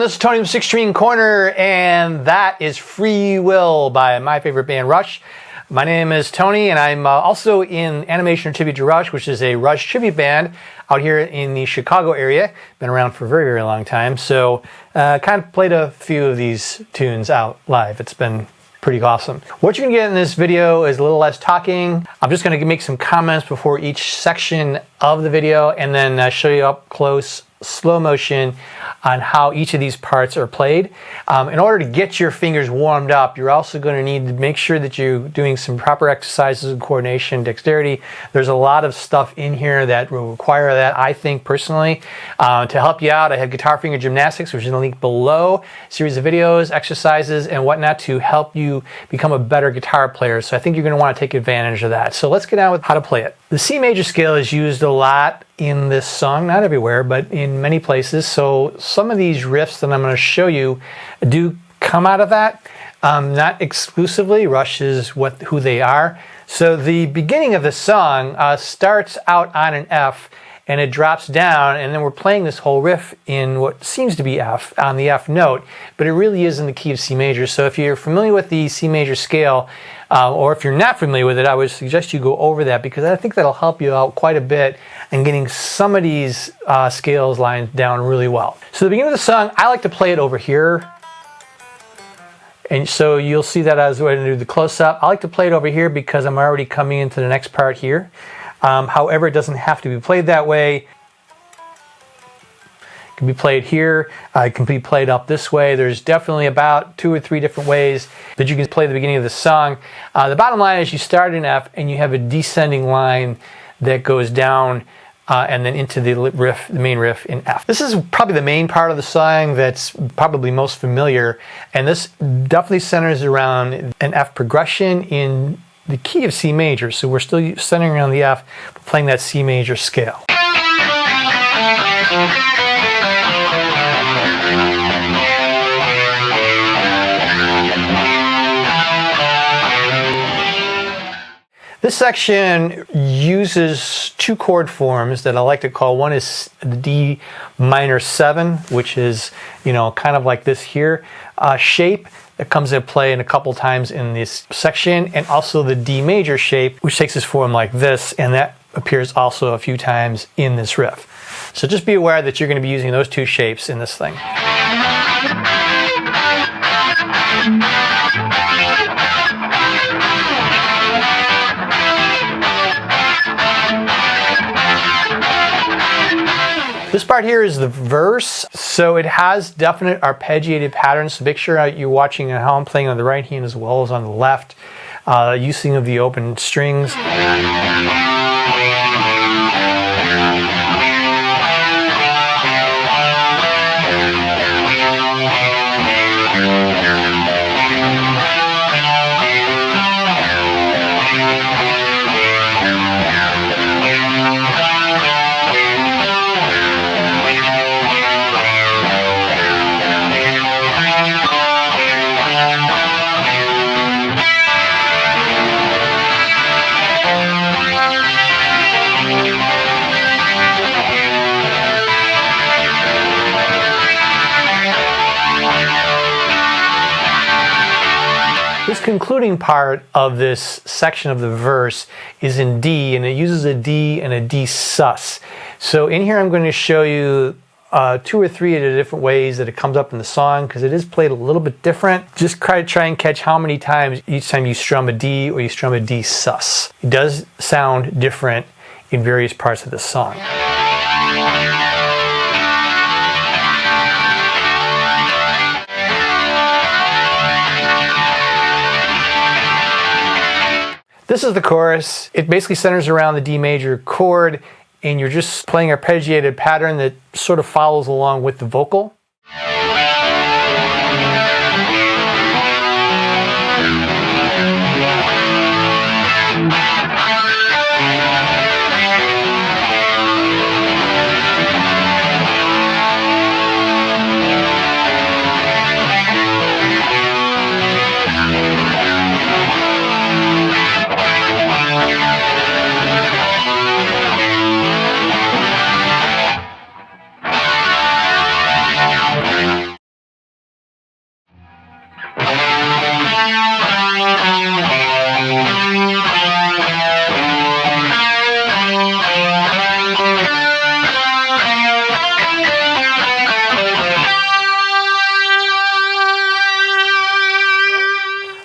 this is Tony from Six String Corner, and that is Free Will by my favorite band, Rush. My name is Tony, and I'm also in Animation Tribute to Rush, which is a Rush tribute band out here in the Chicago area. Been around for a very, very long time, so kind of played a few of these tunes out live. It's been pretty awesome. What you're gonna get in this video is a little less talking. I'm just gonna make some comments before each section of the video, and then show you up close, slow motion, on how each of these parts are played. In order to get your fingers warmed up, you're also going to need to make sure that you're doing some proper exercises of coordination, dexterity. There's a lot of stuff in here that will require that, I think, personally. To help you out, I have guitar finger gymnastics, which is in the link below, a series of videos, exercises, and whatnot to help you become a better guitar player. So I think you're going to want to take advantage of that. So let's get on with how to play it. The C major scale is used a lot in this song, not everywhere, but in many places. So some of these riffs that I'm going to show you do come out of that. Not exclusively. Rush is who they are. So the beginning of the song starts out on an F, and it drops down, and then we're playing this whole riff in what seems to be F, on the F note, but it really is in the key of C major. So if you're familiar with the C major scale, or if you're not familiar with it, I would suggest you go over that, because I think that'll help you out quite a bit in getting some of these scales lines down really well. So the beginning of the song, I like to play it over here. And so you'll see that as I do the close-up. I like to play it over here because I'm already coming into the next part here. However, it doesn't have to be played that way. It can be played here. It can be played up this way. There's definitely about 2 or 3 different ways that you can play the beginning of the song. The bottom line is you start in F and you have a descending line that goes down and then into the riff, the main riff in F. This is probably the main part of the song that's probably most familiar, and this definitely centers around an F progression in the key of C major. So we're still centering around the F, but playing that C major scale. This section uses 2 chord forms that I like to call. One is the D minor 7, which is, you know, kind of like this here shape that comes into play in a couple times in this section, and also the D major shape, which takes this form like this, and that appears also a few times in this riff. So just be aware that you're going to be using those 2 shapes in this thing. This part here is the verse, so it has definite arpeggiated patterns, so make sure you're watching how I'm playing on the right hand as well as on the left, using of the open strings. This concluding part of this section of the verse is in D, and it uses a D and a D sus. So in here I'm going to show you 2 or 3 of the different ways that it comes up in the song, because it is played a little bit different. Just try and catch how many times each time you strum a D or you strum a D sus. It does sound different in various parts of the song. This is the chorus. It basically centers around the D major chord, and you're just playing an arpeggiated pattern that sort of follows along with the vocal.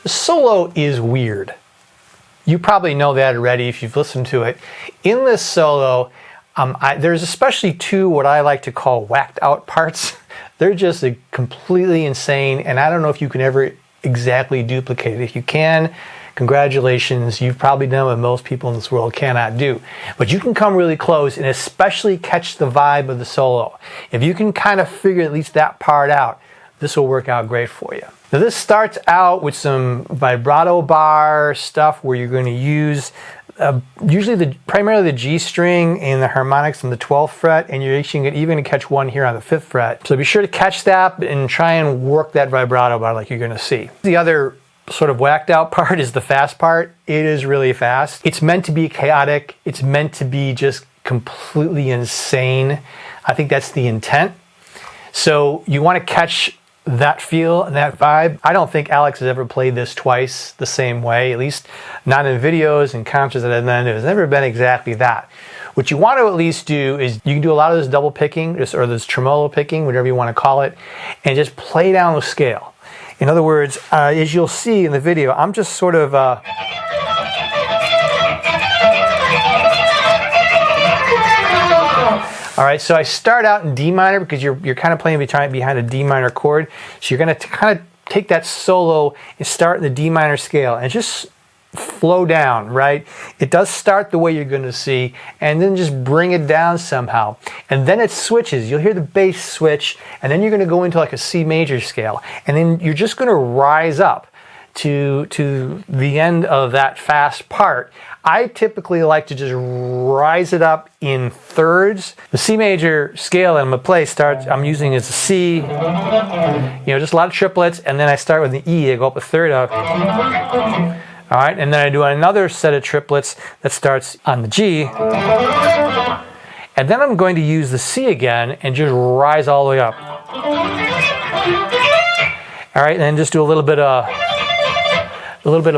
The solo is weird. You probably know that already if you've listened to it. In this solo, there's especially two what I like to call whacked out parts. They're just completely insane, and I don't know if you can ever exactly duplicate it. If you can, congratulations, you've probably done what most people in this world cannot do. But you can come really close and especially catch the vibe of the solo. If you can kind of figure at least that part out, this will work out great for you. Now this starts out with some vibrato bar stuff where you're going to use usually primarily the G string and the harmonics on the 12th fret, and you're actually even going to catch one here on the 5th fret. So be sure to catch that and try and work that vibrato bar like you're going to see. The other sort of whacked out part is the fast part. It is really fast. It's meant to be chaotic. It's meant to be just completely insane. I think that's the intent. So you want to catch that feel and that vibe. I don't think Alex has ever played this twice the same way, at least not in videos and concerts that I've been to. It's never been exactly that. What you want to at least do is you can do a lot of this double picking or this tremolo picking, whatever you want to call it, and just play down the scale. In other words, as you'll see in the video, I'm just sort of all right, so I start out in D minor because you're kind of playing behind a D minor chord. So you're going to kind of take that solo and start in the D minor scale and just flow down, right? It does start the way you're going to see, and then just bring it down somehow. And then it switches. You'll hear the bass switch, and then you're going to go into like a C major scale. And then you're just going to rise up to the end of that fast part. I typically like to just rise it up in thirds. The C major scale that I'm gonna play I'm using as a C, just a lot of triplets, and then I start with the E, I go up a third up. All right, and then I do another set of triplets that starts on the G. And then I'm going to use the C again and just rise all the way up. All right, and then just do a little bit of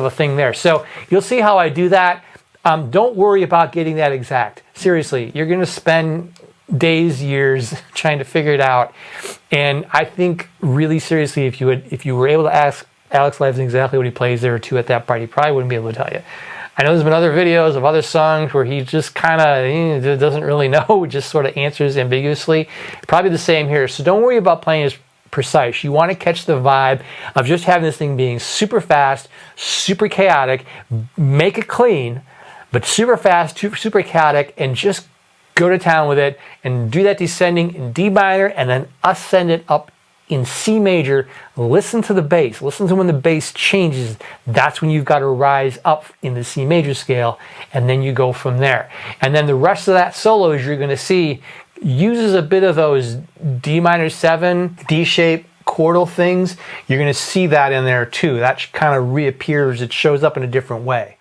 a thing there. So you'll see how I do that. Don't worry about getting that exact. Seriously, you're going to spend days, years trying to figure it out. And I think really seriously, if you were able to ask Alex Lives exactly what he plays there or two at that part, he probably wouldn't be able to tell you. I know there's been other videos of other songs where he just kind of doesn't really know, just sort of answers ambiguously. Probably the same here. So don't worry about playing as precise. You want to catch the vibe of just having this thing being super fast, super chaotic, make it clean, but super fast, super chaotic, and just go to town with it and do that descending in D minor and then ascend it up in C major. Listen to the bass. Listen to when the bass changes. That's when you've got to rise up in the C major scale, and then you go from there. And then the rest of that solo, as you're going to see, uses a bit of those D minor 7, D shape chordal things. You're going to see that in there too. That kind of reappears. It shows up in a different way.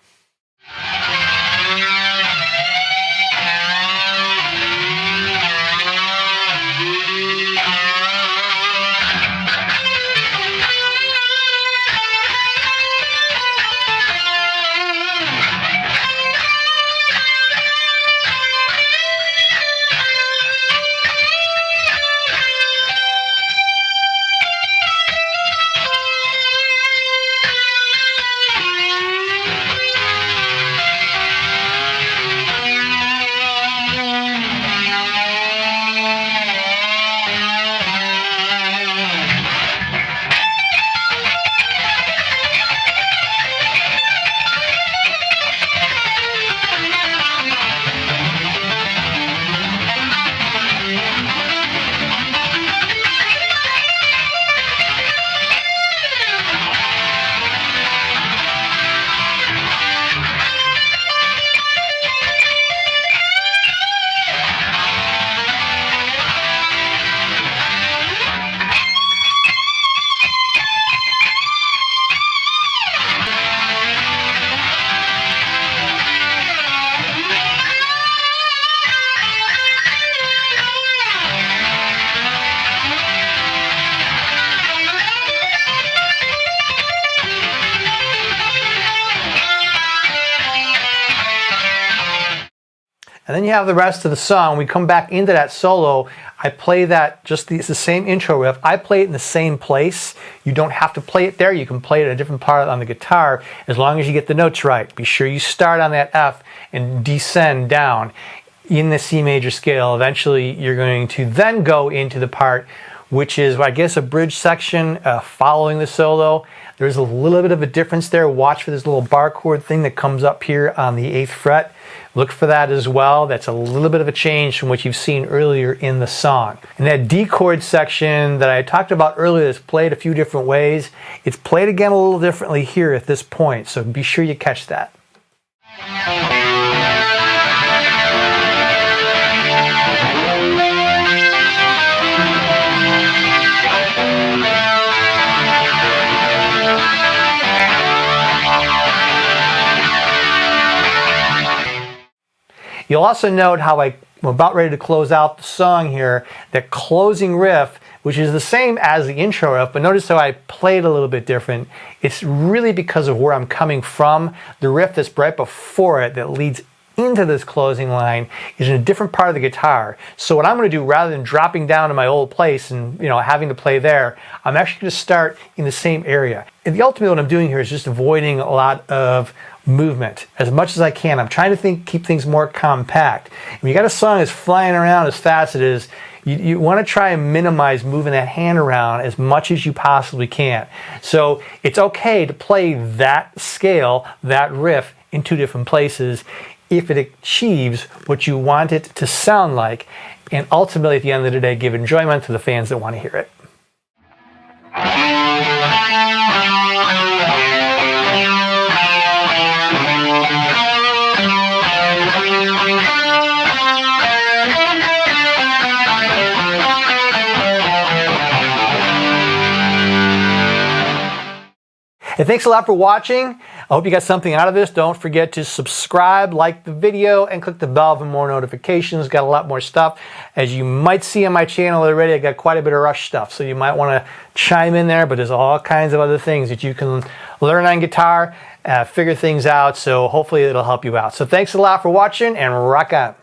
And then you have the rest of the song. We come back into that solo. I play that it's the same intro riff. I play it in the same place. You don't have to play it there. You can play it in a different part on the guitar as long as you get the notes right. Be sure you start on that F and descend down in the C major scale. Eventually, you're going to then go into the part which is, I guess, a bridge section following the solo. There's a little bit of a difference there. Watch for this little bar chord thing that comes up here on the 8th fret. Look for that as well. That's a little bit of a change from what you've seen earlier in the song. And that D chord section that I talked about earlier is played a few different ways. It's played again a little differently here at this point, so be sure you catch that. You'll also note how I'm about ready to close out the song here, that closing riff, which is the same as the intro riff, but notice how I played a little bit different. It's really because of where I'm coming from. The riff that's right before it that leads into this closing line is in a different part of the guitar. So what I'm going to do, rather than dropping down to my old place and having to play there, I'm actually going to start in the same area. And ultimately what I'm doing here is just avoiding a lot of movement as much as I can. I'm trying to keep things more compact. When you got a song that's flying around as fast as it is, you want to try and minimize moving that hand around as much as you possibly can. So it's okay to play that scale, that riff, in two different places if it achieves what you want it to sound like, and ultimately at the end of the day give enjoyment to the fans that want to hear it. And thanks a lot for watching. I hope you got something out of this. Don't forget to subscribe, like the video, and click the bell for more notifications. Got a lot more stuff. As you might see on my channel already, I got quite a bit of Rush stuff, so you might want to chime in there, but there's all kinds of other things that you can learn on guitar, figure things out, so hopefully it'll help you out. So thanks a lot for watching, and rock on.